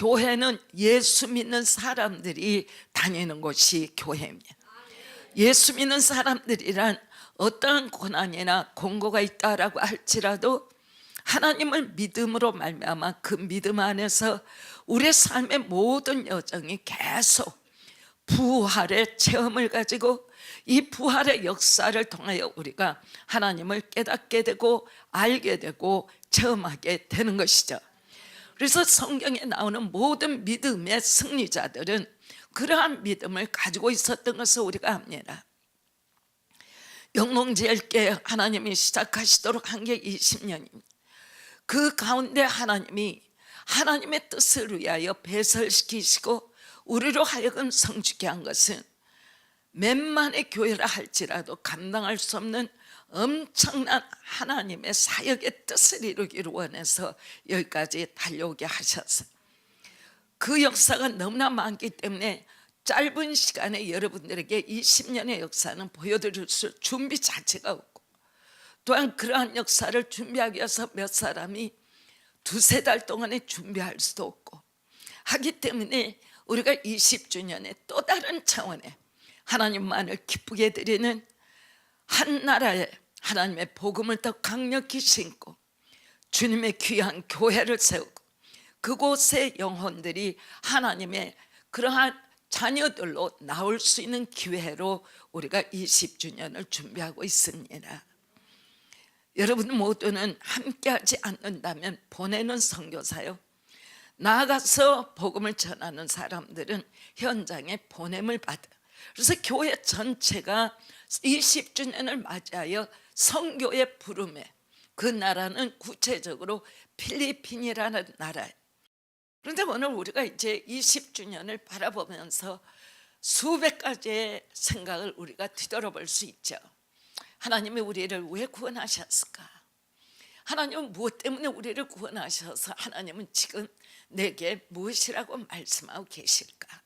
교회는 예수 믿는 사람들이 다니는 곳이 교회입니다. 예수 믿는 사람들이란 어떠한 고난이나 공고가 있다라고 할지라도 하나님을 믿음으로 말미암아 그 믿음 안에서 우리의 삶의 모든 여정이 계속 부활의 체험을 가지고 이 부활의 역사를 통하여 우리가 하나님을 깨닫게 되고 알게 되고 체험하게 되는 것이죠. 그래서 성경에 나오는 모든 믿음의 승리자들은 그러한 믿음을 가지고 있었던 것을 우리가 압니다. 영농지엘께 하나님이 시작하시도록 한 게 20년입니다. 그 가운데 하나님이 하나님의 뜻을 위하여 배설시키시고 우리로 하여금 성취케 한 것은 몇만의 교회라 할지라도 감당할 수 없는 엄청난 하나님의 사역의 뜻을 이루기를 원해서 여기까지 달려오게 하셨어요. 그 역사가 너무나 많기 때문에 짧은 시간에 여러분들에게 20년의 역사는 보여드릴 수 준비 자체가 없고, 또한 그러한 역사를 준비하기 위해서 몇 사람이 두세 달 동안에 준비할 수도 없고 하기 때문에 우리가 20주년에 또 다른 차원의 하나님만을 기쁘게 드리는 한 나라에 하나님의 복음을 더 강력히 심고 주님의 귀한 교회를 세우고 그곳의 영혼들이 하나님의 그러한 자녀들로 나올 수 있는 기회로 우리가 20주년을 준비하고 있습니다. 여러분 모두는 함께하지 않는다면 보내는 선교사요, 나아가서 복음을 전하는 사람들은 현장에 보냄을 받아. 그래서 교회 전체가 20주년을 맞이하여 선교의 부름에, 그 나라는 구체적으로 필리핀이라는 나라예요. 그런데 오늘 우리가 이제 20주년을 바라보면서 수백 가지의 생각을 우리가 뒤돌아볼 수 있죠. 하나님이 우리를 왜 구원하셨을까? 하나님은 무엇 때문에 우리를 구원하셔서 하나님은 지금 내게 무엇이라고 말씀하고 계실까?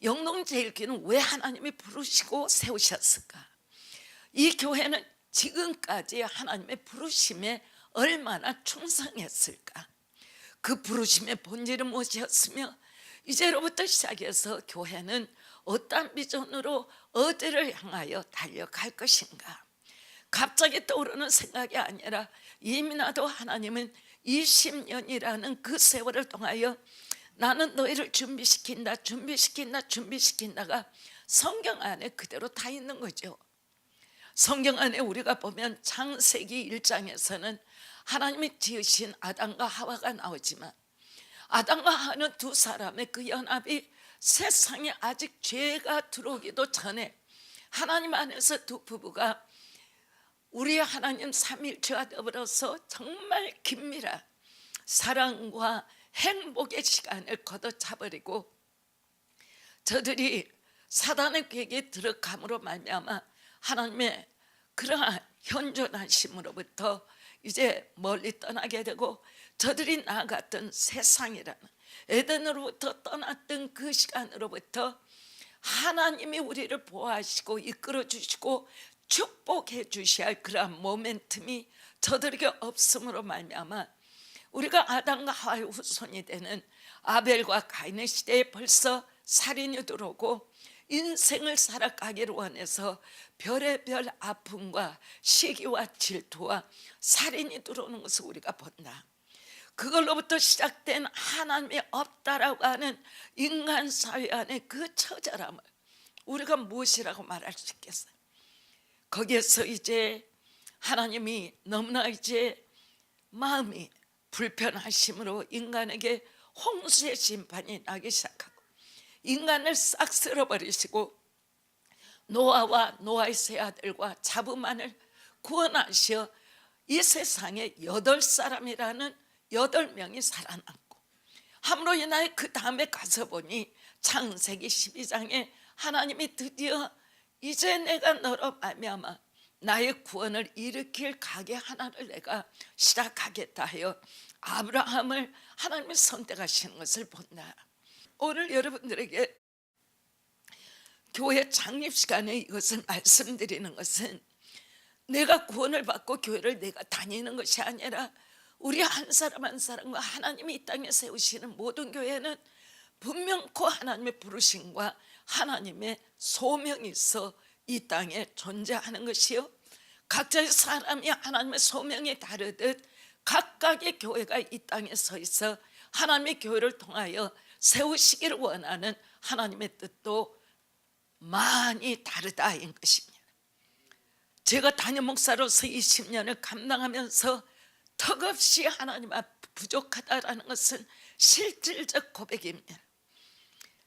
영농제일교회는 왜 하나님이 부르시고 세우셨을까? 이 교회는 지금까지 하나님의 부르심에 얼마나 충성했을까? 그 부르심의 본질은 무엇이었으며 이제로부터 시작해서 교회는 어떤 비전으로 어디를 향하여 달려갈 것인가? 갑자기 떠오르는 생각이 아니라 이미 나도 하나님은 20년이라는 그 세월을 통하여 나는 너희를 준비시킨다가 성경 안에 그대로 다 있는 거죠. 성경 안에 우리가 보면 창세기 1장에서는 하나님이 지으신 아담과 하와가 나오지만 아담과 하와는 두 사람의 그 연합이 세상에 아직 죄가 들어오기도 전에 하나님 안에서 두 부부가 우리 하나님 삼위일체와 더불어서 정말 긴밀한 사랑과 행복의 시간을 걷어차버리고 저들이 사단의 계획에 들어감으로 말미암아 하나님의 그러한 현존하심으로부터 이제 멀리 떠나게 되고 저들이 나아갔던 세상이라는 에덴으로부터 떠났던 그 시간으로부터 하나님이 우리를 보호하시고 이끌어 주시고 축복해 주셔야 할 그러한 모멘텀이 저들에게 없음으로 말미암아 우리가 아담과 하와의 후손이 되는 아벨과 가인의 시대에 벌써 살인이 들어오고 인생을 살아가기를 원해서 별의별 아픔과 시기와 질투와 살인이 들어오는 것을 우리가 본다. 그걸로부터 시작된 하나님이 없다라고 하는 인간 사회 안의 그 처절함을 우리가 무엇이라고 말할 수 있겠어요? 거기에서 이제 하나님이 너무나 이제 마음이 불편하심으로 인간에게 홍수의 심판이 나기 시작하고 인간을 싹 쓸어버리시고 노아와 노아의 세 아들과 자부만을 구원하시어 이 세상에 8사람이라는 8명이 살아남고 함으로 인하여 그 다음에 가서 보니 창세기 12장에 하나님이 드디어 이제 내가 너로 말미암아 나의 구원을 일으킬 가게 하나를 내가 시작하겠다 하여 아브라함을 하나님이 선택하시는 것을 본다. 오늘 여러분들에게 교회 창립 시간에 이것을 말씀드리는 것은 내가 구원을 받고 교회를 내가 다니는 것이 아니라 우리 한 사람 한 사람과 하나님이 이 땅에 세우시는 모든 교회는 분명코 하나님의 부르심과 하나님의 소명이 있어 이 땅에 존재하는 것이요, 각자의 사람이 하나님의 소명이 다르듯 각각의 교회가 이 땅에 서 있어 하나님의 교회를 통하여 세우시기를 원하는 하나님의 뜻도 많이 다르다인 것입니다. 제가 담임 목사로서 20년을 감당하면서 턱없이 하나님 앞 부족하다라는 것은 실질적 고백입니다.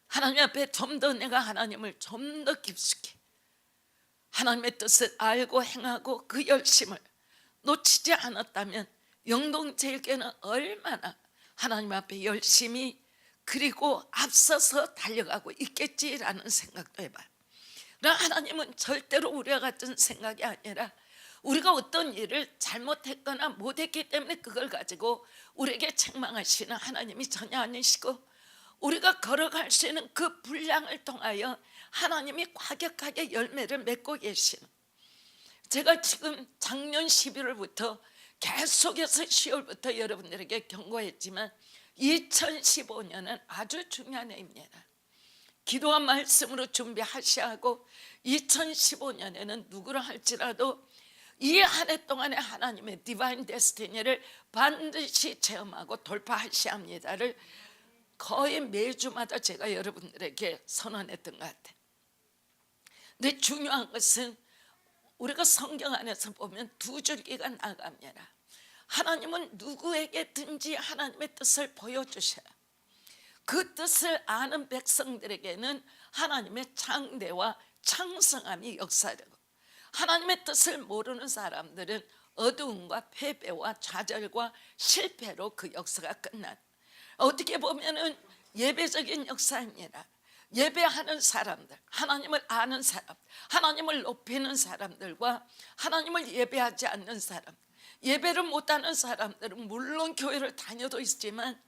하나님 앞에 좀 더 내가 하나님을 좀 더 깊숙이 하나님의 뜻을 알고 행하고 그 열심을 놓치지 않았다면 영동제일교회는 얼마나 하나님 앞에 열심히 그리고 앞서서 달려가고 있겠지라는 생각도 해봐요. 그러나 하나님은 절대로 우리와 같은 생각이 아니라 우리가 어떤 일을 잘못했거나 못했기 때문에 그걸 가지고 우리에게 책망하시는 하나님이 전혀 아니시고, 우리가 걸어갈 수 있는 그 분량을 통하여 하나님이 과격하게 열매를 맺고 계시는, 제가 지금 작년 11월부터 계속해서 10월부터 여러분들에게 경고했지만 2015년은 아주 중요한 해입니다. 기도와 말씀으로 준비하셔야 하고 2015년에는 누구를 할지라도 이 한 해 동안에 하나님의 디바인 데스티니를 반드시 체험하고 돌파하셔야 합니다를 거의 매주마다 제가 여러분들에게 선언했던 것 같아요. 근데 중요한 것은 우리가 성경 안에서 보면 두 줄기가 나갑니다. 하나님은 누구에게든지 하나님의 뜻을 보여주셔요. 그 뜻을 아는 백성들에게는 하나님의 창대와 창성함이 역사되고, 하나님의 뜻을 모르는 사람들은 어두움과 패배와 좌절과 실패로 그 역사가 끝난, 어떻게 보면은 예배적인 역사입니다. 예배하는 사람들, 하나님을 아는 사람, 하나님을 높이는 사람들과 하나님을 예배하지 않는 사람, 예배를 못하는 사람들은 물론 교회를 다녀도 있지만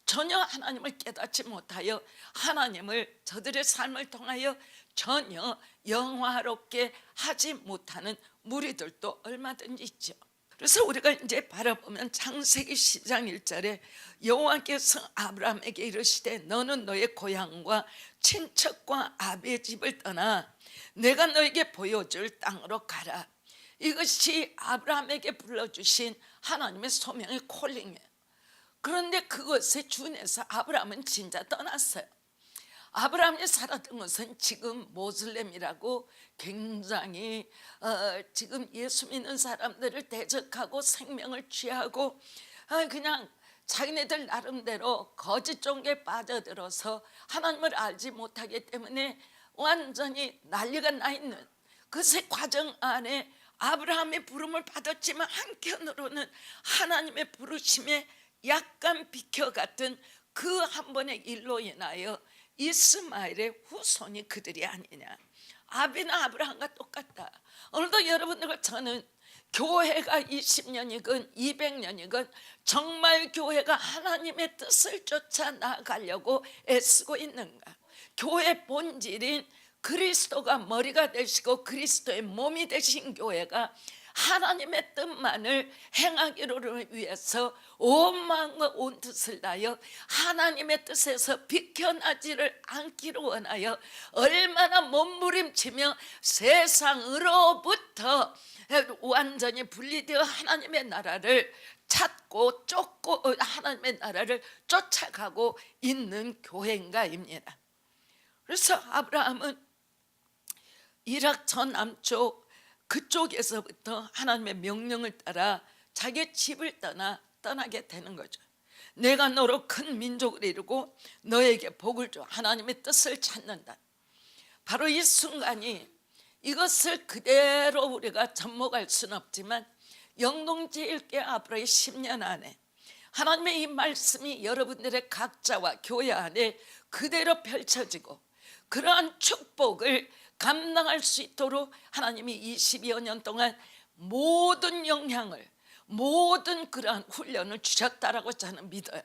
전혀 하나님을 깨닫지 못하여 하나님을 저들의 삶을 통하여 전혀 영화롭게 하지 못하는 무리들도 얼마든지 있죠. 그래서 우리가 이제 바라보면 창세기 10장 1절에 여호와께서 아브라함에게 이르시되 너는 너의 고향과 친척과 아비의 집을 떠나 내가 너에게 보여줄 땅으로 가라. 이것이 아브라함에게 불러주신 하나님의 소명의 콜링이에요. 그런데 그것에 준해서 아브라함은 진짜 떠났어요. 아브라함이 살았던 것은 지금 모슬렘이라고 굉장히 지금 예수 믿는 사람들을 대적하고 생명을 취하고 그냥 자기네들 나름대로 거짓 종교에 빠져들어서 하나님을 알지 못하기 때문에 완전히 난리가 나 있는 그새 과정 안에 아브라함의 부름을 받았지만 한편으로는 하나님의 부르심에 약간 비켜갔던 그 한 번의 일로 인하여 이스마엘의 후손이 그들이 아니냐. 아비나 아브라함과 똑같다. 오늘도 여러분들과 저는 교회가 20년이건 200년이건 정말 교회가 하나님의 뜻을 쫓아 나가려고 애쓰고 있는가. 교회 본질인 그리스도가 머리가 되시고 그리스도의 몸이 되신 교회가 하나님의 뜻만을 행하기를 위해서 온 마음과 온 뜻을 다하여 하나님의 뜻에서 비켜나지를 않기를 원하여 얼마나 몸부림치며 세상으로부터 완전히 분리되어 하나님의 나라를 찾고 쫓고 하나님의 나라를 쫓아가고 있는 교회인가입니다. 그래서 아브라함은 이락 전 남쪽 그쪽에서부터 하나님의 명령을 따라 자기 집을 떠나게 되는 거죠. 내가 너로 큰 민족을 이루고 너에게 복을 줘. 하나님의 뜻을 찾는다. 바로 이 순간이, 이것을 그대로 우리가 접목할 수는 없지만 영동제일교회 앞으로의 10년 안에 하나님의 이 말씀이 여러분들의 각자와 교회 안에 그대로 펼쳐지고 그러한 축복을 감당할 수 있도록 하나님이 20여 년 동안 모든 영향을, 모든 그러한 훈련을 주셨다라고 저는 믿어요.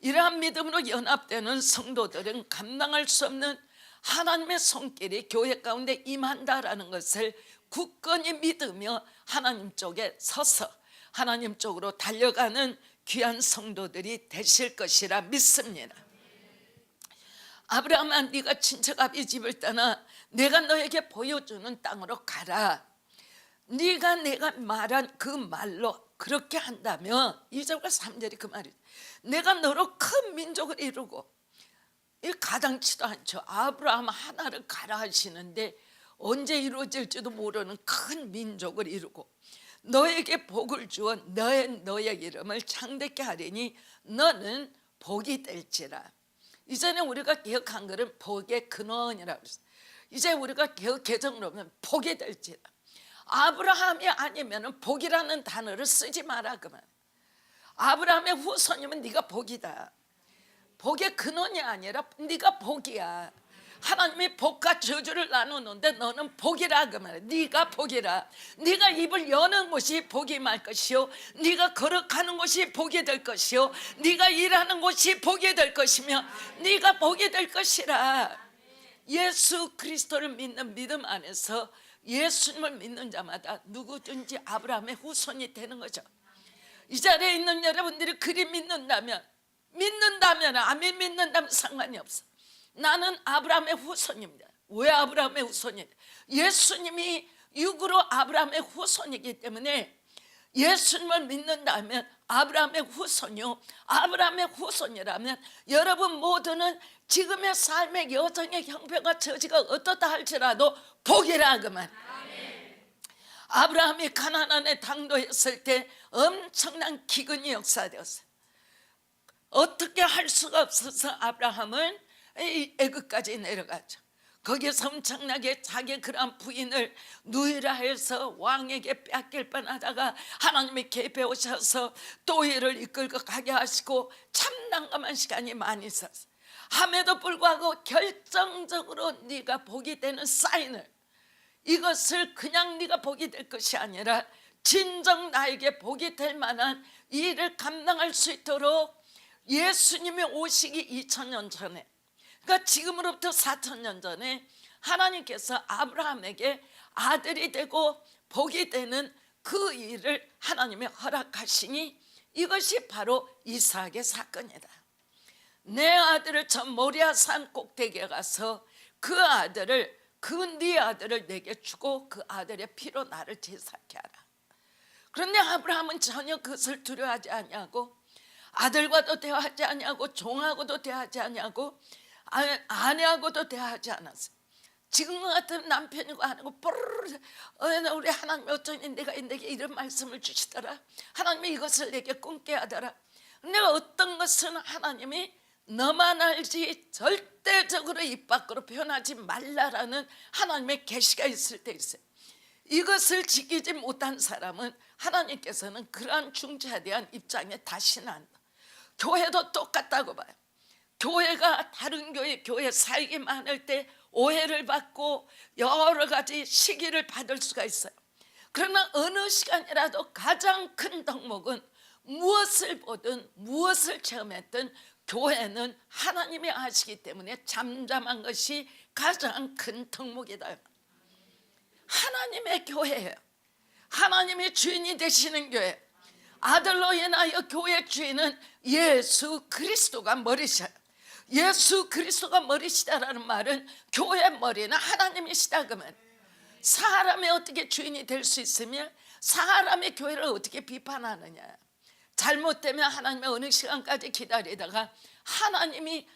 이러한 믿음으로 연합되는 성도들은 감당할 수 없는 하나님의 손길이 교회 가운데 임한다라는 것을 굳건히 믿으며 하나님 쪽에 서서 하나님 쪽으로 달려가는 귀한 성도들이 되실 것이라 믿습니다. 아브라함아, 네가 친척 아비 집을 떠나 내가 너에게 보여주는 땅으로 가라. 네가 내가 말한 그 말로 그렇게 한다면 2절과 3절이 그 말이에요. 내가 너로 큰 민족을 이루고, 이 가당치도 않죠. 아브라함 하나를 가라 하시는데 언제 이루어질지도 모르는 큰 민족을 이루고 너에게 복을 주어 너의 이름을 창대케 하리니 너는 복이 될지라. 이전에 우리가 기억한 것은 복의 근원이라고 했어요. 이제 우리가 기억 개정으로 보면 복이 될지라. 아브라함이 아니면 복이라는 단어를 쓰지 마라 그만. 아브라함의 후손이면 네가 복이다. 복의 근원이 아니라 네가 복이야. 하나님이 복과 저주를 나누는데 너는 복이라 그 말이야. 네가 복이라. 네가 입을 여는 곳이 복이 말 것이요, 네가 걸어가는 곳이 복이 될 것이요, 네가 일하는 곳이 복이 될 것이며 네가 복이 될 것이라. 예수 그리스도를 믿는 믿음 안에서 예수님을 믿는 자마다 누구든지 아브라함의 후손이 되는 거죠. 이 자리에 있는 여러분들이 그리 믿는다면 아멘 믿는다면 상관이 없어. 나는 아브라함의 후손입니다. 왜 아브라함의 후손이냐? 예수님이 육으로 아브라함의 후손이기 때문에 예수님을 믿는다면 아브라함의 후손이요, 아브라함의 후손이라면 여러분 모두는 지금의 삶의 여정의 형편과 처지가 어떻다 할지라도 복이라 그 말. 아브라함이 가나안에 당도했을 때 엄청난 기근이 역사되었어요. 어떻게 할 수가 없어서 아브라함은 애굽까지 내려가죠. 거기서 엄청나게 자기 그런 부인을 누이라 해서 왕에게 뺏길 뻔하다가 하나님이 개입해 오셔서 또 이를 이끌고 가게 하시고 참 난감한 시간이 많이 있었어요. 함에도 불구하고 결정적으로 네가 복이 되는 사인을, 이것을 그냥 네가 복이 될 것이 아니라 진정 나에게 복이 될 만한 이 일을 감당할 수 있도록 예수님이 오시기 2000년 전에, 그러니까 지금으로부터 4000년 전에 하나님께서 아브라함에게 아들이 되고 복이 되는 그 일을 하나님이 허락하시니 이것이 바로 이삭의 사건이다. 내 아들을 저 모리아산 꼭대기에 가서 그 네 아들을 내게 주고 그 아들의 피로 나를 제사케 하라. 그런데 아브라함은 전혀 그것을 두려워하지 아니하고 아들과도 대화하지 아니하고 종하고도 대화하지 아니하고 아내하고도 대화하지 않았어요. 지금 같은 남편이고 아니고 우리 하나님 어쩌니 내게 이런 말씀을 주시더라. 하나님이 이것을 내게 꿈게 하더라. 내가 어떤 것은 하나님이 너만 알지 절대적으로 입 밖으로 표현하지 말라라는 하나님의 계시가 있을 때 있어요. 이것을 지키지 못한 사람은 하나님께서는 그러한 중재에 대한 입장에 다시는 안 나. 교회도 똑같다고 봐요. 교회가 다른 교회 사역이 많을 때 오해를 받고 여러 가지 시기를 받을 수가 있어요. 그러나 어느 시간이라도 가장 큰 덕목은 무엇을 보든 무엇을 체험했든 교회는 하나님이 아시기 때문에 잠잠한 것이 가장 큰 덕목이다. 하나님의 교회예요. 하나님의 주인이 되시는 교회. 아들로 인하여 교회 주인은 예수 그리스도가 머리셔요. 예수 그리스도가 머리시다라는 말은 교회 머리는 하나님이시다 그러면 사람이 어떻게 주인이 될 수 있으며 사람의 교회를 어떻게 비판하느냐. 잘못되면 하나님의 어느 시간까지 기다리다가 하나님의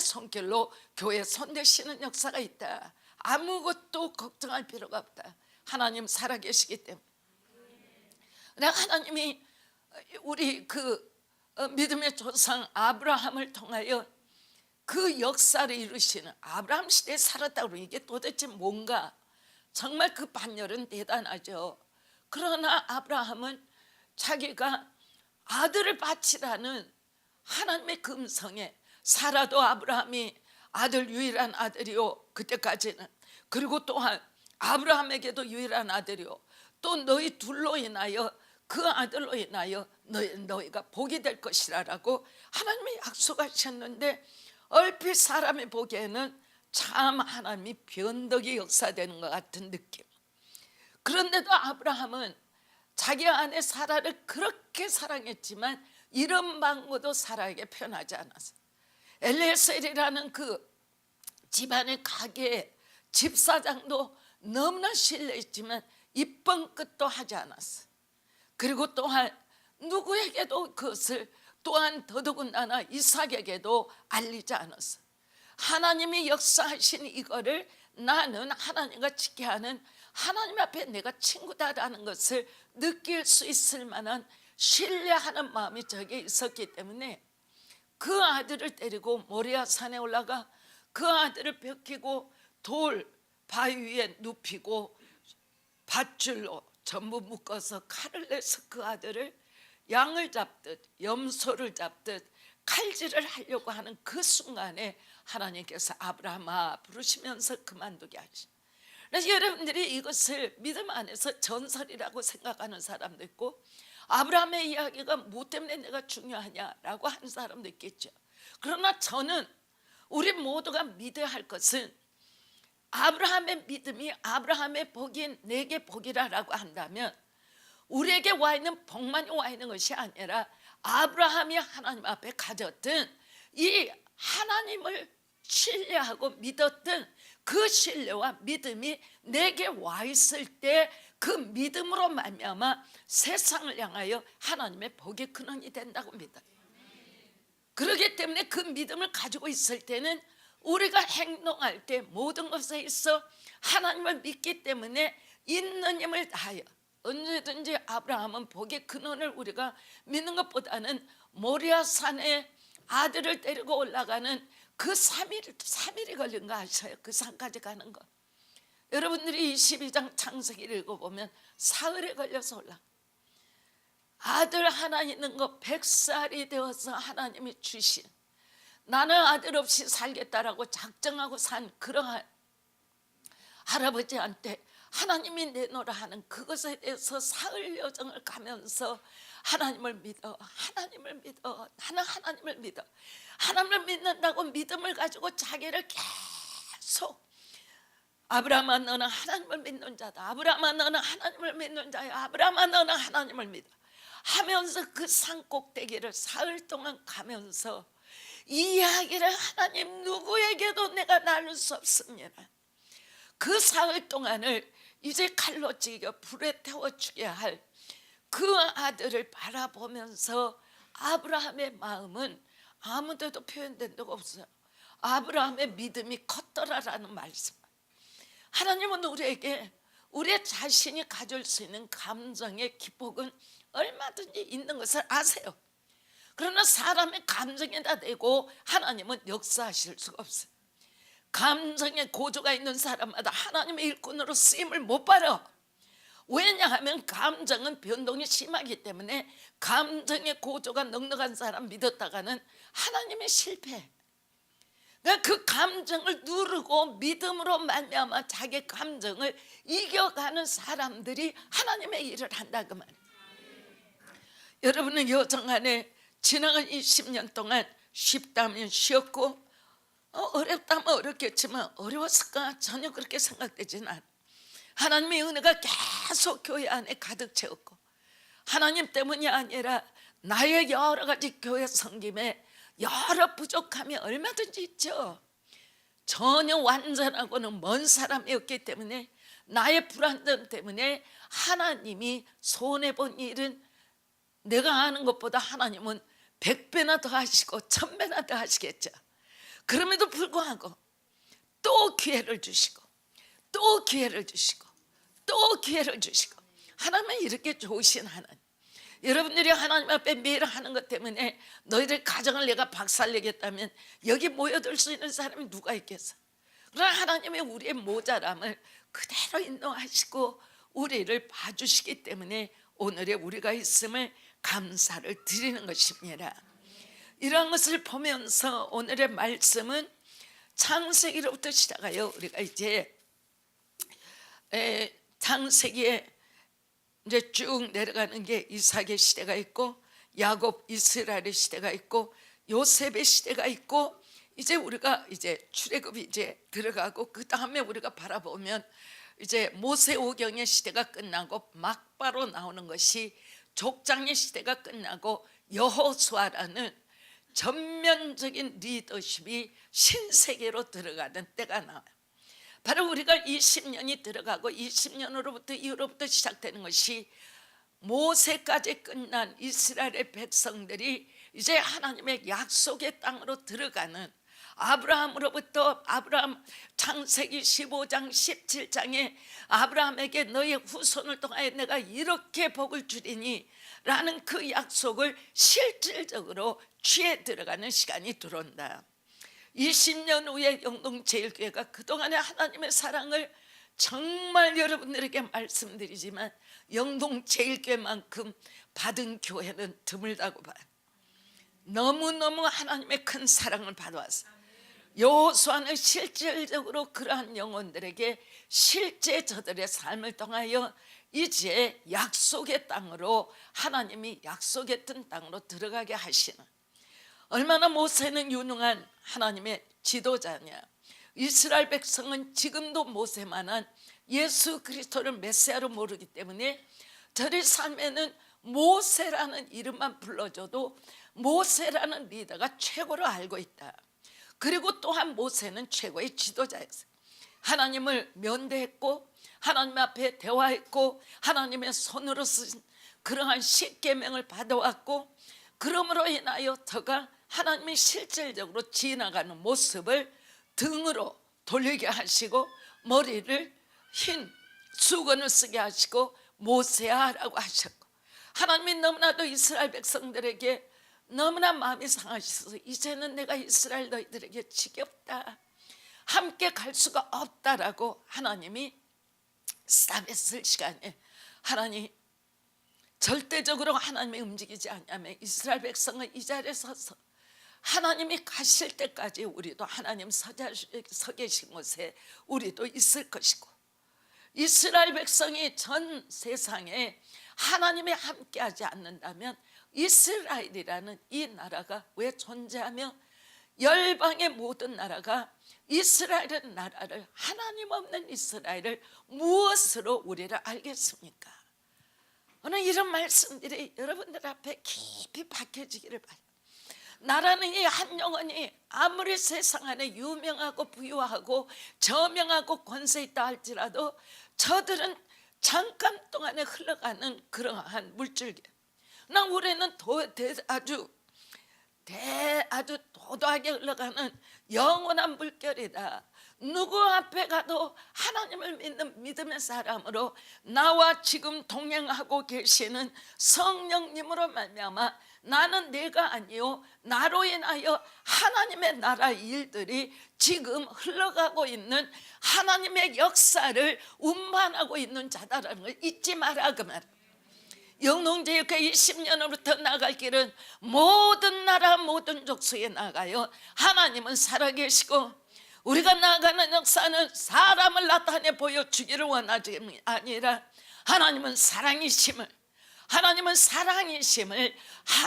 손길로 교회에 손대시는 역사가 있다. 아무것도 걱정할 필요가 없다. 하나님 살아계시기 때문에. 하나님이 우리 믿음의 조상 아브라함을 통하여 그 역사를 이루시는, 아브라함 시대에 살았다고 그러면 이게 도대체 뭔가, 정말 그 반열은 대단하죠. 그러나 아브라함은 자기가 아들을 바치라는 하나님의 금성에, 사라도 아브라함이 아들 유일한 아들이요 그때까지는, 그리고 또한 아브라함에게도 유일한 아들이요 또 너희 둘로 인하여 그 아들로 인하여 너희가 복이 될 것이라고 하나님이 약속하셨는데, 얼핏 사람이 보기에는 참 하나님이 변덕이 역사되는 것 같은 느낌. 그런데도 아브라함은 자기 아내 사라를 그렇게 사랑했지만 이런 방법도 사라에게 표현하지 않았어. 엘리에셀이라는 그 집안의 가게 집사장도 너무나 신뢰했지만 이쁜 끝도 하지 않았어. 그리고 또한 누구에게도 그것을 또한 더더군다나 이삭에게도 알리지 않았어. 하나님이 역사하신 이거를 나는 하나님과 지켜야 하는, 하나님 앞에 내가 친구다라는 것을 느낄 수 있을 만한 신뢰하는 마음이 저에게 있었기 때문에 그 아들을 데리고 모리아 산에 올라가 그 아들을 벽히고 돌 바위 위에 눕히고 밧줄로 전부 묶어서 칼을 내서 그 아들을 양을 잡듯 염소를 잡듯 칼질을 하려고 하는 그 순간에 하나님께서 아브라함아 부르시면서 그만두게 하시. 그래서 여러분들이 이것을 믿음 안에서 전설이라고 생각하는 사람도 있고, 아브라함의 이야기가 뭐 때문에 내가 중요하냐라고 하는 사람도 있겠죠. 그러나 저는 우리 모두가 믿어야 할 것은, 아브라함의 믿음이 아브라함의 복이 내게 복이라고 한다면 우리에게 와 있는 복만이 와 있는 것이 아니라 아브라함이 하나님 앞에 가졌던 이 하나님을 신뢰하고 믿었던 그 신뢰와 믿음이 내게 와 있을 때 그 믿음으로 말미암아 세상을 향하여 하나님의 복의 근원이 된다고 믿어요. 그렇기 때문에 그 믿음을 가지고 있을 때는 우리가 행동할 때 모든 것에 있어 하나님을 믿기 때문에 있는 힘을 다하여 언제든지 아브라함은 복의 근원을 우리가 믿는 것보다는 모리아 산에 아들을 데리고 올라가는 그 3일이 걸린 거 아셔요? 그 산까지 가는 거. 여러분들이 22장 창세기를 읽어보면 사흘에 걸려서 올라. 아들 하나 있는 거 100살이 되어서 하나님이 주신, 나는 아들 없이 살겠다라고 작정하고 산 그러한 할아버지한테 하나님이 내놓으라 하는 그것에 대해서 사흘 여정을 가면서 하나님을 믿어, 하나님을 믿어, 나는 하나님을 믿어, 하나님을 믿는다고 믿음을 가지고 자기를 계속, 아브라함아 너는 하나님을 믿는 자다, 아브라함아 너는 하나님을 믿는 자야, 아브라함아 너는 하나님을 믿어 하면서 그 산 꼭대기를 사흘 동안 가면서 이 이야기를 하나님 누구에게도 내가 나눌 수 없습니다. 그 사흘 동안을 이제 칼로 찌겨 불에 태워 죽여야 할 그 아들을 바라보면서 아브라함의 마음은 아무데도 표현된 적 없어요. 아브라함의 믿음이 컸더라라는 말씀. 하나님은 우리에게 우리의 자신이 가질 수 있는 감정의 기복은 얼마든지 있는 것을 아세요. 그러나 사람의 감정에다 대고 하나님은 역사하실 수가 없어요. 감정의 고조가 있는 사람마다 하나님의 일꾼으로 쓰임을 못 받아. 왜냐하면 감정은 변동이 심하기 때문에 감정의 고조가 넉넉한 사람 믿었다가는 하나님의 실패. 그러니까 그 감정을 누르고 믿음으로 말미암아 자기 감정을 이겨가는 사람들이 하나님의 일을 한다 그 말이에요. 여러분은 여정 안에 지나간 20년 동안 쉽다면 쉬었고 어렵다면 어렵겠지만 어려웠을까? 전혀 그렇게 생각되지는 않아요. 하나님의 은혜가 계속 교회 안에 가득 채웠고, 하나님 때문이 아니라 나의 여러 가지 교회 섬김에 여러 부족함이 얼마든지 있죠. 전혀 완전하고는 먼 사람이었기 때문에 나의 불완전 때문에 하나님이 손해본 일은 내가 아는 것보다 하나님은 100배나 더 하시고 1000배나 더 하시겠죠. 그럼에도 불구하고 또 기회를 주시고 또 기회를 주시고 또 기회를 주시고, 하나님은 이렇게 좋으신 하나님. 여러분들이 하나님 앞에 매일 하는 것 때문에 너희들 가정을 내가 박살내겠다면 여기 모여들 수 있는 사람이 누가 있겠어? 그러나 하나님의 우리의 모자람을 그대로 인도하시고 우리를 봐주시기 때문에 오늘의 우리가 있음을 감사를 드리는 것입니다. 이런 것을 보면서 오늘의 말씀은 창세기로부터 시작하여 우리가 이제 창세기에 이제 쭉 내려가는 게 이삭의 시대가 있고 야곱 이스라엘의 시대가 있고 요셉의 시대가 있고, 이제 우리가 이제 출애굽이 이제 들어가고 그 다음에 우리가 바라보면 이제 모세오경의 시대가 끝나고 막바로 나오는 것이 족장의 시대가 끝나고 여호수아라는 전면적인 리더십이 신세계로 들어가는 때가 나와요. 바로 우리가 20년이 들어가고 20년으로부터 이후로부터 시작되는 것이 모세까지 끝난 이스라엘의 백성들이 이제 하나님의 약속의 땅으로 들어가는, 아브라함으로부터 아브라함 창세기 15장 17장에 아브라함에게 너의 후손을 통하여 내가 이렇게 복을 주리니 라는 그 약속을 실질적으로 취해 들어가는 시간이 들어온다. 20년 후에 영동제일교회가 그동안의 하나님의 사랑을 정말 여러분들에게 말씀드리지만 영동제일교회만큼 받은 교회는 드물다고 봐요. 너무너무 하나님의 큰 사랑을 받아왔어요. 여호수아는 실질적으로 그러한 영혼들에게 실제 저들의 삶을 통하여 이제 약속의 땅으로, 하나님이 약속했던 땅으로 들어가게 하시는, 얼마나 모세는 유능한 하나님의 지도자냐. 이스라엘 백성은 지금도 모세만한 예수 그리스도를 메시아로 모르기 때문에 저의 삶에는 모세라는 이름만 불러줘도 모세라는 리더가 최고로 알고 있다. 그리고 또한 모세는 최고의 지도자였어요. 하나님을 면대했고 하나님 앞에 대화했고 하나님의 손으로 쓰신 그러한 십계명을 받아왔고, 그러므로 인하여 저가 하나님이 실질적으로 지나가는 모습을 등으로 돌리게 하시고 머리를 흰 수건을 쓰게 하시고 모세야라고 하셨고, 하나님이 너무나도 이스라엘 백성들에게 너무나 마음이 상하셔서 이제는 내가 이스라엘 너희들에게 지겹다, 함께 갈 수가 없다라고 하나님이 싸맸을 시간에 하나님 절대적으로 하나님이 움직이지 않냐면 이스라엘 백성은 이 자리에 서서 하나님이 가실 때까지 우리도 하나님 서 계신 곳에 우리도 있을 것이고, 이스라엘 백성이 전 세상에 하나님이 함께하지 않는다면 이스라엘이라는 이 나라가 왜 존재하며 열방의 모든 나라가 이스라엘의 나라를, 하나님 없는 이스라엘을 무엇으로 우리를 알겠습니까? 오늘 이런 말씀들이 여러분들 앞에 깊이 박혀지기를 바랍니다. 나라는 이 한 영혼이 아무리 세상 안에 유명하고 부유하고 저명하고 권세 있다 할지라도 저들은 잠깐 동안에 흘러가는 그러한 물줄기. 우리는 아주 도도하게 흘러가는 영원한 물결이다. 누구 앞에 가도 하나님을 믿는 믿음의 사람으로 나와 지금 동행하고 계시는 성령님으로 말미암아 나는 내가 아니요 나로 인하여 하나님의 나라 일들이 지금 흘러가고 있는 하나님의 역사를 운반하고 있는 자다라는 걸 잊지 마라 그 말. 영동제일교회 20년으로부터 나갈 길은 모든 나라 모든 족속에 나가요. 하나님은 살아계시고 우리가 나가는 역사는 사람을 나타내 보여주기를 원하지 아니라 하나님은 사랑이심을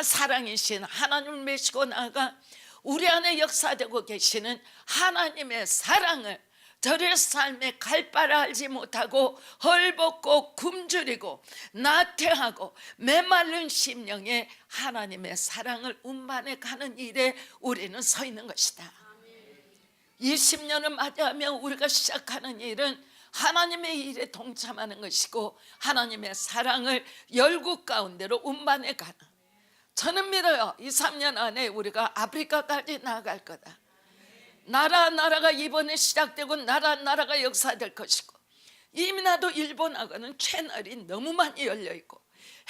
사랑이신 하나님을 메시고 나가 우리 안에 역사되고 계시는 하나님의 사랑을 저의 삶에 갈 바를 알지 못하고 헐벗고 굶주리고 나태하고 메마른 심령에 하나님의 사랑을 운반해 가는 일에 우리는 서 있는 것이다. 20년을 맞이하며 우리가 시작하는 일은 하나님의 일에 동참하는 것이고 하나님의 사랑을 열국 가운데로 운반해 가는, 저는 믿어요. 2, 3년 안에 우리가 아프리카까지 나아갈 거다. 나라가 이번에 시작되고 나라가 역사될 것이고, 이미 나도 일본하고는 채널이 너무 많이 열려있고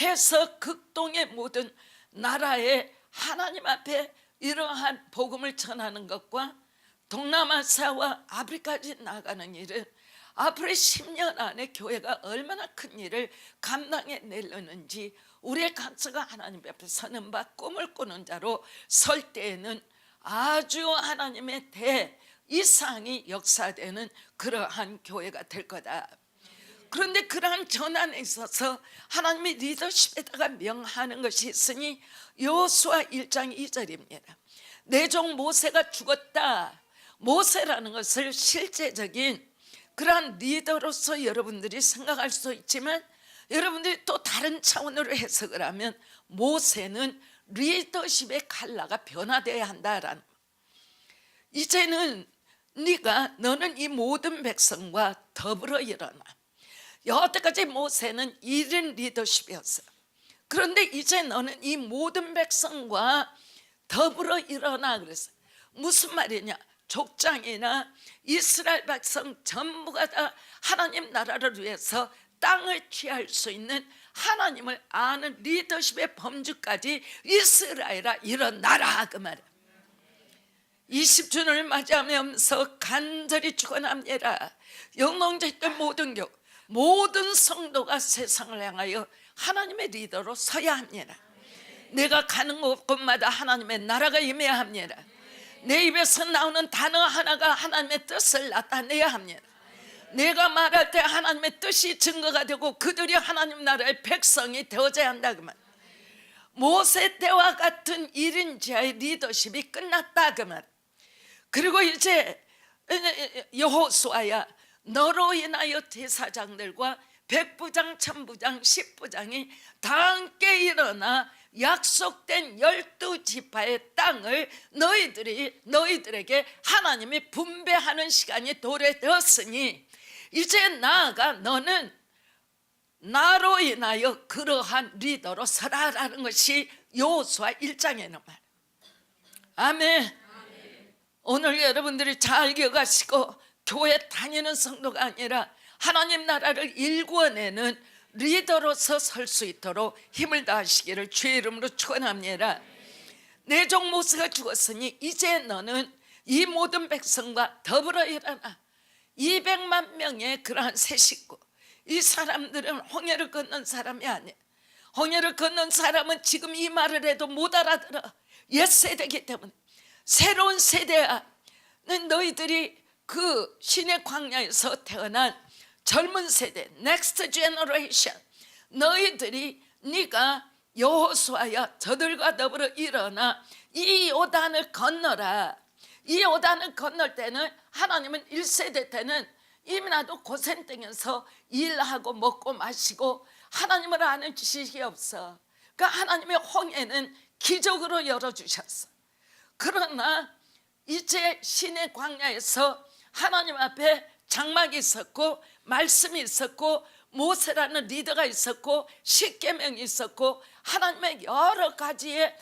해서 극동의 모든 나라에 하나님 앞에 이러한 복음을 전하는 것과 동남아시아와 아프리카까지 나가는 일은 앞으로 10년 안에 교회가 얼마나 큰 일을 감당해 내려는지, 우리의 각자가 하나님 앞에 서는 바 꿈을 꾸는 자로 설 때에는 아주 하나님의 대이상이 역사되는 그러한 교회가 될 거다. 그런데 그러한 전환에 있어서 하나님의 리더십에다가 명하는 것이 있으니 여호수아 1장 2절입니다. 내 종 모세가 죽었다. 모세라는 것을 실제적인 그러한 리더로서 여러분들이 생각할 수 있지만, 여러분들이 또 다른 차원으로 해석을 하면 모세는 리더십의 컬러가 변화되어야 한다라는, 이제는 너는 이 모든 백성과 더불어 일어나. 여태까지 모세는 1인 리더십이었어. 그런데 이제 너는 이 모든 백성과 더불어 일어나. 그랬어. 무슨 말이냐? 족장이나 이스라엘 백성 전부가 다 하나님 나라를 위해서 땅을 취할 수 있는 하나님을 아는 리더십의 범주까지 이스라엘아 일어나라, 그 말이야. 20주년을 맞이하면서 간절히 축원합니다. 영농제들 모든 교회, 모든 성도가 세상을 향하여 하나님의 리더로 서야 합니다. 내가 가는 곳마다 하나님의 나라가 임해야 합니다. 내 입에서 나오는 단어 하나가 하나님의 뜻을 나타내야 합니다. 내가 말할 때 하나님의 뜻이 증거가 되고 그들이 하나님 나라의 백성이 되어져야 한다, 그 말. 모세 때와 같은 1인자의 리더십이 끝났다, 그 말. 그리고 이제 여호수아야, 너로 인하여 대사장들과 백부장, 천부장, 십부장이 다 함께 일어나 약속된 12지파의 땅을 너희들에게 하나님이 분배하는 시간이 도래되었으니 이제 나아가 너는 나로 인하여 그러한 리더로 서라라는 것이 여호수아 1장에 있는 말. 아멘. 오늘 여러분들이 잘 기억하시고 교회 다니는 성도가 아니라 하나님 나라를 일구어내는 리더로서 설 수 있도록 힘을 다하시기를 주의 이름으로 축원합니다. 내 종 모세가 죽었으니 이제 너는 이 모든 백성과 더불어 일어나. 200만 명의 그러한 새 식구, 이 사람들은 홍해를 건넌 사람이 아니야. 홍해를 건넌 사람은 지금 이 말을 해도 못 알아들어. 옛세대이기 때문에. 새로운 세대야. 너희들이 그 신의 광야에서 태어난 젊은 세대, 넥스트 제너레이션, 너희들이 네가 여호수아야 저들과 더불어 일어나 이 요단을 건너라. 이 요단을 건널 때는 하나님은 1세대 때는 이미 나도 고센땅에서 일하고 먹고 마시고 하나님을 아는 지식이 없어. 그러니까 하나님의 홍해는 기적으로 열어주셨어. 그러나 이제 신의 광야에서 하나님 앞에 장막이 있었고 말씀이 있었고 모세라는 리더가 있었고 십계명이 있었고 하나님의 여러 가지의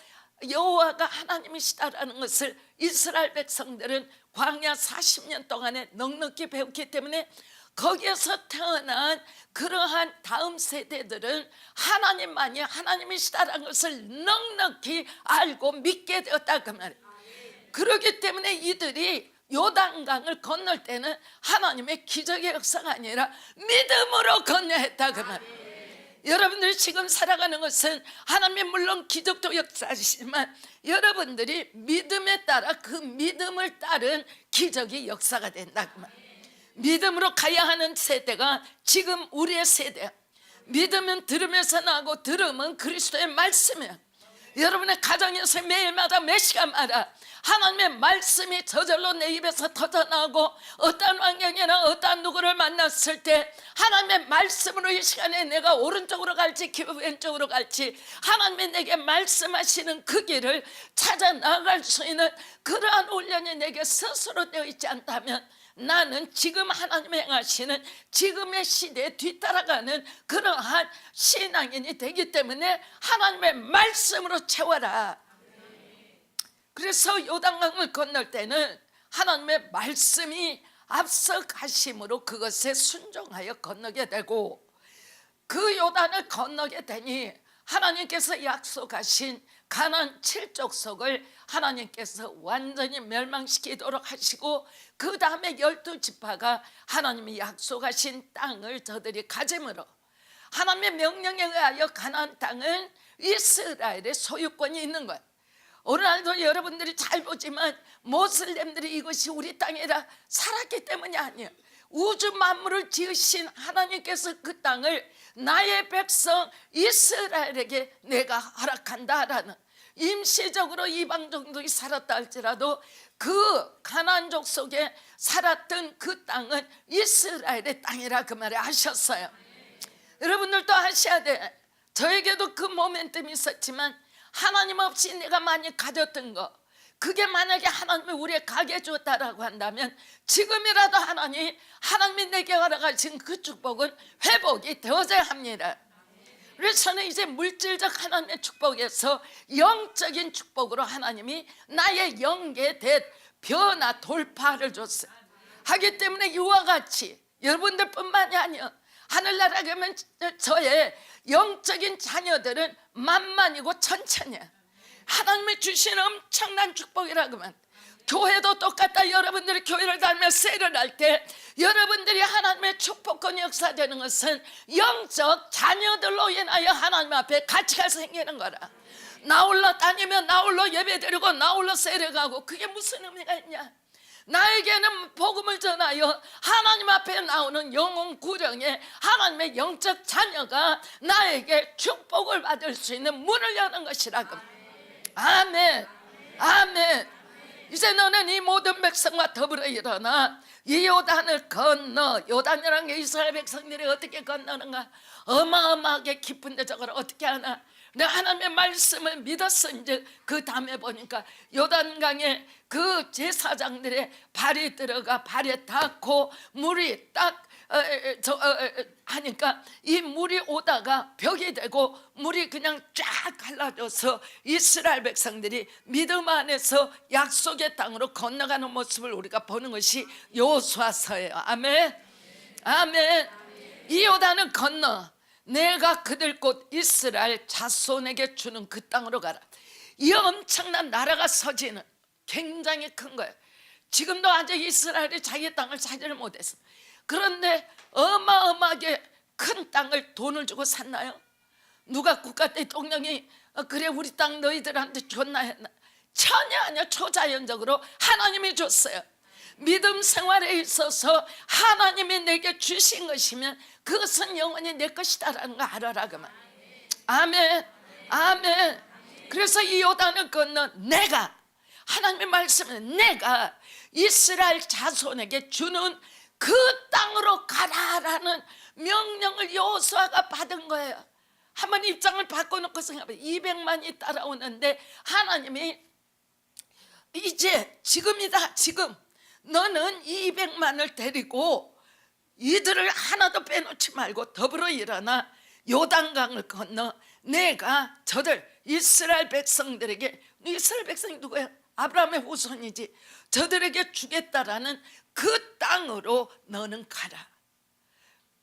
여호와가 하나님이시다라는 것을 이스라엘 백성들은 광야 40년 동안에 넉넉히 배웠기 때문에 거기에서 태어난 그러한 다음 세대들은 하나님만이 하나님이시다라는 것을 넉넉히 알고 믿게 되었다, 그 말이에요. 그렇기 때문에 이들이 요단강을 건널 때는 하나님의 기적의 역사가 아니라 믿음으로 건너야 했다, 그 말이에요. 여러분들이 지금 살아가는 것은 하나님이 물론 기적도 역사하시지만 여러분들이 믿음에 따라 그 믿음을 따른 기적이 역사가 된다, 그 말이에요. 믿음으로 가야 하는 세대가 지금 우리의 세대야. 믿음은 들으면서 나고 들음은 그리스도의 말씀이야. 여러분의 가정에서 매일마다 매 시간마다 하나님의 말씀이 저절로 내 입에서 터져나오고 어떠한 환경이나 어떠한 누구를 만났을 때 하나님의 말씀으로 이 시간에 내가 오른쪽으로 갈지 왼쪽으로 갈지 하나님이 내게 말씀하시는 그 길을 찾아 나갈 수 있는 그러한 훈련이 내게 스스로 되어 있지 않다면 나는 지금 하나님이 행하시는 지금의 시대에 뒤따라가는 그러한 신앙인이 되기 때문에 하나님의 말씀으로 채워라. 그래서 요단강을 건널 때는 하나님의 말씀이 앞서 가심으로 그것에 순종하여 건너게 되고 그 요단을 건너게 되니 하나님께서 약속하신 가나안 7족속을 하나님께서 완전히 멸망시키도록 하시고 그 다음에 12지파가 하나님이 약속하신 땅을 저들이 가짐으로 하나님의 명령에 의하여 가나안 땅은 이스라엘의 소유권이 있는 거예요. 오늘날도 여러분들이 잘 보지만 모슬렘들이 이것이 우리 땅이라 살았기 때문이 아니에요. 우주 만물을 지으신 하나님께서 그 땅을 나의 백성 이스라엘에게 내가 허락한다라는 임시적으로 이방 정도에 살았다 할지라도 그 가나안족 속에 살았던 그 땅은 이스라엘의 땅이라 그 말에 하셨어요. 여러분들도 하셔야 돼. 저에게도 그 모멘텀이 있었지만 하나님 없이 내가 많이 가졌던 거, 그게 만약에 하나님이 우리의 가게 줬다라고 한다면 지금이라도 하나님이 내게 허락하신 그 축복은 회복이 되어져야 합니다. 그래서 저는 이제 물질적 하나님의 축복에서 영적인 축복으로 하나님이 나의 영계 대 변화 돌파를 줬어요. 하기 때문에 이와 같이 여러분들뿐만이 아니라 하늘나라 가면 저의 영적인 자녀들은 만만이고 천천이야. 하나님이 주신 엄청난 축복이라고 하면 교회도 똑같다. 여러분들이 교회를 다니며 세례를 할 때 여러분들이 하나님의 축복권 역사되는 것은 영적 자녀들로 인하여 하나님 앞에 가치가 생기는 거라. 나홀로 다니며 나홀로 예배드리고 나홀로 세례가고 그게 무슨 의미가 있냐. 나에게는 복음을 전하여 하나님 앞에 나오는 영혼 구령에 하나님의 영적 자녀가 나에게 축복을 받을 수 있는 문을 여는 것이라고. 아멘, 아멘. 이제 너는 이 모든 백성과 더불어 일어나 이 요단을 건너. 요단이라는 게 이스라엘 백성들이 어떻게 건너는가, 어마어마하게 깊은데 저걸 어떻게 하나. 내가 하나님의 말씀을 믿었은즉 그 다음에 보니까 요단강에 그 제사장들의 발이 들어가 발에 닿고 물이 딱 하니까 이 물이 오다가 벽이 되고 물이 그냥 쫙 갈라져서 이스라엘 백성들이 믿음 안에서 약속의 땅으로 건너가는 모습을 우리가 보는 것이 여호수아서예요. 아멘, 아멘. 이 요단은 건너 내가 그들 곧 이스라엘 자손에게 주는 그 땅으로 가라. 이 엄청난 나라가 서지는 굉장히 큰 거예요. 지금도 아직 이스라엘이 자기 땅을 차지를 못했어. 그런데 어마어마하게 큰 땅을 돈을 주고 샀나요? 누가 국가 대통령이 그래 우리 땅 너희들한테 줬나 했나? 전혀 아니요. 초자연적으로 하나님이 줬어요. 믿음 생활에 있어서 하나님이 내게 주신 것이면 그것은 영원히 내 것이다라는 거 알아라 그 말. 아멘, 아멘. 그래서 이 요단을 건너 내가, 하나님의 말씀은 내가 이스라엘 자손에게 주는 그 땅으로 가라라는 명령을 여호수아가 받은 거예요. 한번 입장을 바꿔놓고 생각해봐요. 200만이 따라오는데 하나님이 이제 지금이다, 지금 너는 200만을 데리고 이들을 하나도 빼놓지 말고 더불어 일어나 요단강을 건너 내가 저들 이스라엘 백성들에게, 이스라엘 백성이 누구야? 아브라함의 후손이지. 저들에게 주겠다라는 그 땅으로 너는 가라.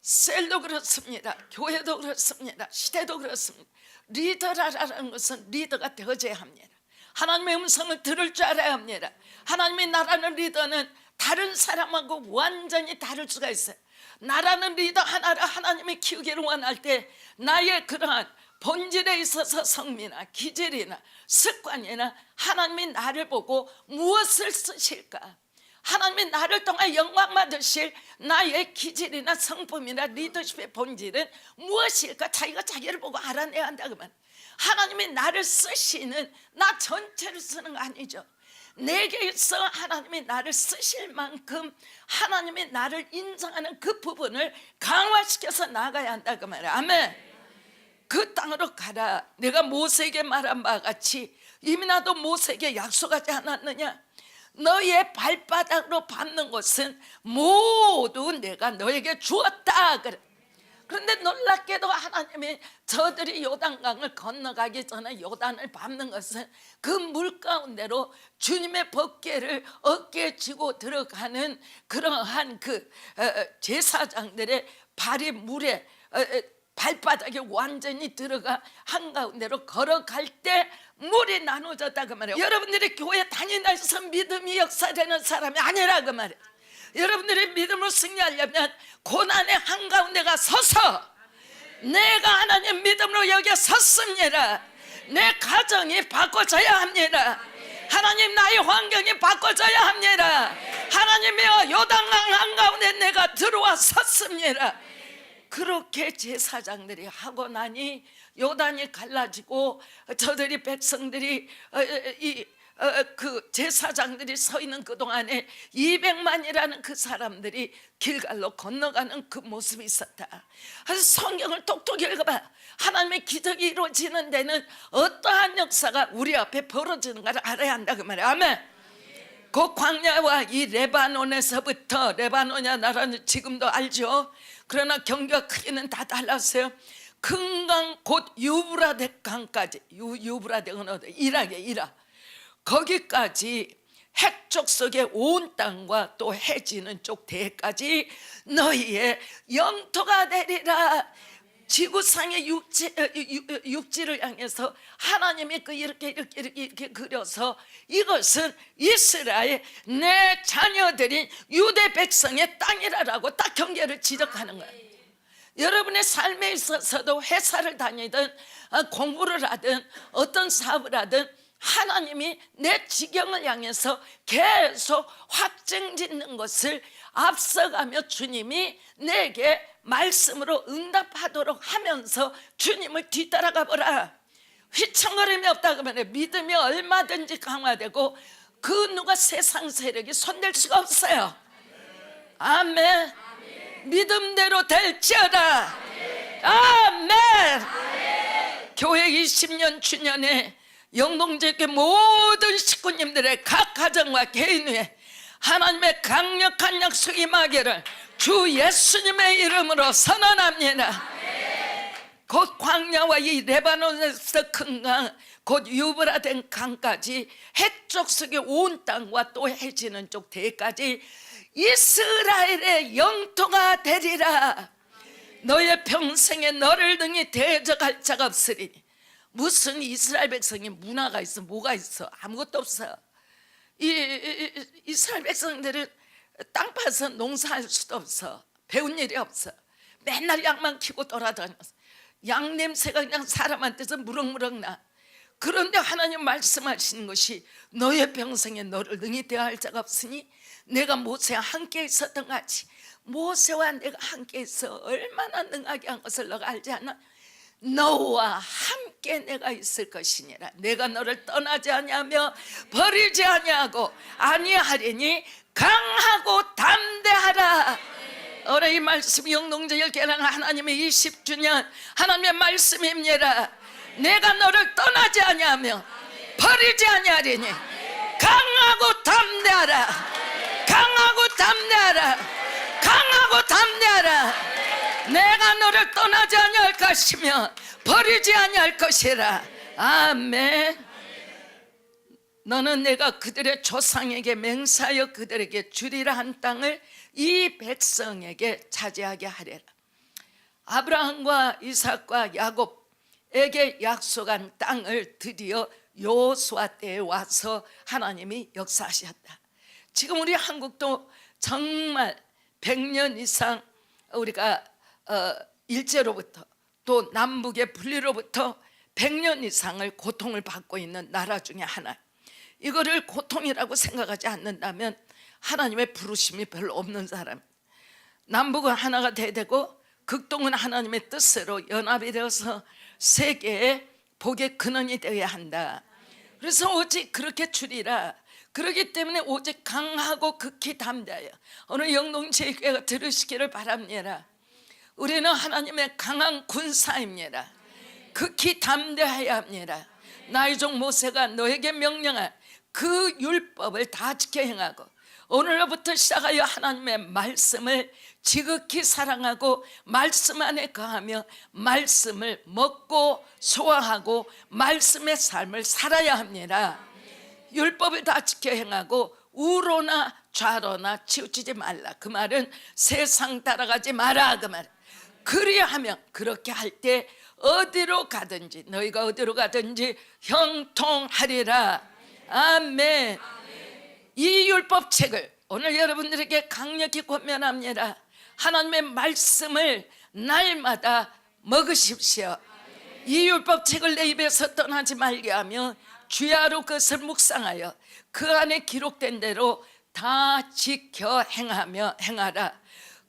셀도 그렇습니다. 교회도 그렇습니다. 시대도 그렇습니다. 리더라는 것은 리더가 되어져야 합니다. 하나님의 음성을 들을 줄 알아야 합니다. 하나님의 나라는 리더는 다른 사람하고 완전히 다를 수가 있어요. 나라는 리더 하나를 하나님이 키우기를 원할 때 나의 그러한 본질에 있어서 성미나 기질이나 습관이나 하나님이 나를 보고 무엇을 쓰실까, 하나님이 나를 통해 영광 받으실 나의 기질이나 성품이나 리더십의 본질은 무엇일까 자기가 자기를 보고 알아내야 한다 그 말. 하나님이 나를 쓰시는 나 전체를 쓰는 거 아니죠. 내게 있어 하나님이 나를 쓰실 만큼 하나님이 나를 인정하는 그 부분을 강화시켜서 나가야 한다 그 말이야. 아멘. 그 땅으로 가라. 내가 모세에게 말한 바와 같이 이미 나도 모세에게 약속하지 않았느냐. 너의 발바닥으로 밟는 것은 모두 내가 너에게 주었다 그래. 그런데 놀랍게도 하나님이 저들이 요단강을 건너가기 전에 요단을 밟는 것은 그 물 가운데로 주님의 법궤를 어깨에 쥐고 들어가는 그러한 그 제사장들의 발이 물에 발바닥에 완전히 들어가 한가운데로 걸어갈 때 물이 나눠졌다 그 말이에요. 여러분들이 교회 다니면서 믿음이 역사되는 사람이 아니라 그 말이에요. 여러분들이 믿음을 승리하려면 고난의 한가운데가 서서 내가 하나님 믿음으로 여기에 섰습니다. 내 가정이 바꿔져야 합니다. 하나님 나의 환경이 바꿔져야 합니다. 하나님이여 요단강 한가운데 내가 들어와 섰습니다. 그렇게 제사장들이 하고 나니 요단이 갈라지고 저들이 백성들이 이 그 제사장들이 서 있는 그 동안에 200만이라는 그 사람들이 길갈로 건너가는 그 모습이 있었다. 그래서 성경을 똑똑히 읽어봐. 하나님의 기적이 이루어지는 데는 어떠한 역사가 우리 앞에 벌어지는가를 알아야 한다 그 말이야. 아멘. 그 광야와 이 레바논에서부터, 레바논이야 나라는 지금도 알죠. 그러나 경계와 크기는 다 달랐어요. 큰 강 곧 유브라데 강까지, 유브라데는 어디? 이rak 거기까지 핵족 속의 온 땅과 또 해지는 쪽 대까지 너희의 영토가 되리라. 지구상의 육지를 향해서 하나님이 이렇게 그려서 이것은 이스라엘 내 자녀들인 유대 백성의 땅이라고 딱 경계를 지적하는 거예요. 여러분의 삶에 있어서도 회사를 다니든 공부를 하든 어떤 사업을 하든 하나님이 내 지경을 향해서 계속 확증짓는 것을 앞서가며 주님이 내게 말씀으로 응답하도록 하면서 주님을 뒤따라가 보라. 휘청거림이 없다 그러면 믿음이 얼마든지 강화되고 그 누가 세상 세력이 손댈 수가 없어요. 아멘. 믿음대로 될지어다. 아멘. 교회 20년 주년에 영동제교회 모든 식구님들의 각 가정과 개인 위에 하나님의 강력한 약속이 임하기를 주 예수님의 이름으로 선언합니다. 곧 광야와 이 레바논에서 큰 강, 곧 유브라데 강까지 해쪽 속의 온 땅과 또 해지는 쪽 대까지 이스라엘의 영토가 되리라. 너의 평생에 너를 등이 대적할 자가 없으리니. 무슨 이스라엘 백성이 문화가 있어, 뭐가 있어? 아무것도 없어. 이스라엘 백성들은 땅 파서 농사할 수도 없어. 배운 일이 없어. 맨날 양만 키고 돌아다녔어. 양 냄새가 그냥 사람한테서 무럭무럭 나. 그런데 하나님 말씀하시는 것이 너의 평생에 너를 능히 대할 자가 없으니 내가 모세와 함께 있었던 같이 모세와 내가 함께 있어 얼마나 능하게 한 것을 너가 알지 않아? 너와 함께 내가 있을 것이니라. 내가 너를 떠나지 아니하며 버리지 아니하고 아니하리니 강하고 담대하라. 올해 이 말씀이 영동제일 개랑 하나님의 20주년 하나님의 말씀입니다. 내가 너를 떠나지 아니하며 버리지 아니하리니 강하고 담대하라. 강하고 담대하라. 강하고 담대하라. 내가 너를 떠나지 아니할 것이며 버리지 아니할 것이라. 아멘. 너는 내가 그들의 조상에게 맹세하여 그들에게 주리라 한 땅을 이 백성에게 차지하게 하리라. 아브라함과 이삭과 야곱에게 약속한 땅을 드디어 여호수아 때에 와서 하나님이 역사하셨다. 지금 우리 한국도 정말 100년 이상 우리가 일제로부터 또 남북의 분리로부터 100년 이상을 고통을 받고 있는 나라 중에 하나. 이거를 고통이라고 생각하지 않는다면 하나님의 부르심이 별로 없는 사람. 남북은 하나가 돼야 되고 극동은 하나님의 뜻으로 연합이 되어서 세계의 복의 근원이 되어야 한다. 그래서 오직 그렇게 주리라. 그렇기 때문에 오직 강하고 극히 담대하여 오늘 영동제일교회가 들으시기를 바랍니다. 우리는 하나님의 강한 군사입니다. 극히 담대해야 합니다. 나의 종 모세가 너에게 명령한 그 율법을 다 지켜 행하고 오늘로부터 시작하여 하나님의 말씀을 지극히 사랑하고 말씀 안에 거하며 말씀을 먹고 소화하고 말씀의 삶을 살아야 합니다. 율법을 다 지켜 행하고 우로나 좌로나 치우치지 말라. 그 말은 세상 따라가지 마라 그 말. 그리하면 그렇게 할 때 어디로 가든지 너희가 어디로 가든지 형통하리라. 아멘. 이 율법책을 오늘 여러분들에게 강력히 권면합니다. 하나님의 말씀을 날마다 먹으십시오. 이 율법책을 내 입에서 떠나지 말게 하며 주야로 그것을 묵상하여 그 안에 기록된 대로 다 지켜 행하라.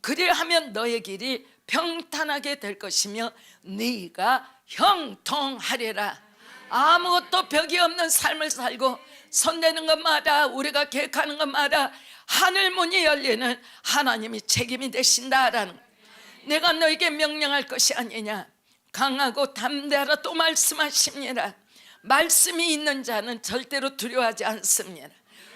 그리하면 너의 길이 평탄하게 될 것이며 네가 형통하리라. 아무것도 벽이 없는 삶을 살고 손대는 것마다, 우리가 계획하는 것마다 하늘 문이 열리는 하나님이 책임이 되신다라는 거예요. 내가 너에게 명령할 것이 아니냐. 강하고 담대하라 또 말씀하십니다. 말씀이 있는 자는 절대로 두려워하지 않습니다.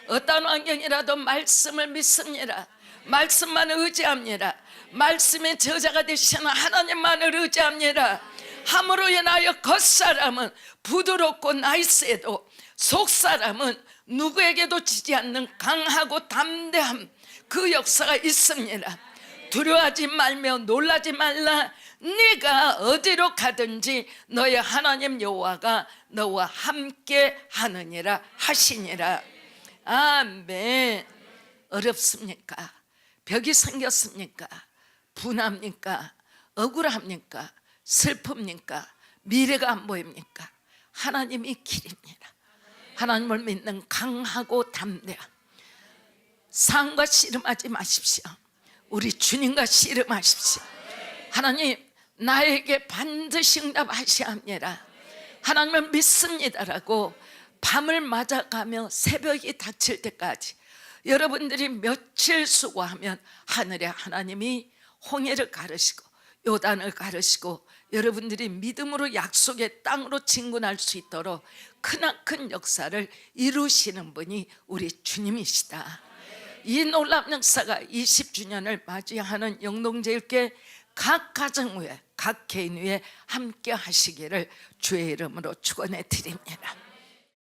어떤 환경이라도 말씀을 믿습니다. 말씀만을 의지합니다. 말씀의 저자가 되시는 하나님만을 의지합니다. 함으로 인하여 겉사람은 부드럽고 나이스해도 속사람은 누구에게도 지지 않는 강하고 담대함, 그 역사가 있습니다. 두려워하지 말며 놀라지 말라. 네가 어디로 가든지 너의 하나님 여호와가 너와 함께 하느니라 하시니라. 아멘. 어렵습니까? 벽이 생겼습니까? 분합니까? 억울합니까? 슬픕니까? 미래가 안 보입니까? 하나님이 길입니다. 하나님을 믿는 강하고 담대함. 상과 씨름하지 마십시오. 우리 주님과 씨름하십시오. 하나님, 나에게 반드시 응답하셔야 합니다. 하나님을 믿습니다라고 밤을 맞아가며 새벽이 닥칠 때까지 여러분들이 며칠 수고하면 하늘의 하나님이 홍해를 가르시고 요단을 가르시고 여러분들이 믿음으로 약속의 땅으로 진군할 수 있도록 크나큰 역사를 이루시는 분이 우리 주님이시다. 이 놀라운 역사가 20주년을 맞이하는 영동제일교회 각 가정 위에, 각 개인 위에 함께 하시기를 주의 이름으로 축원해 드립니다.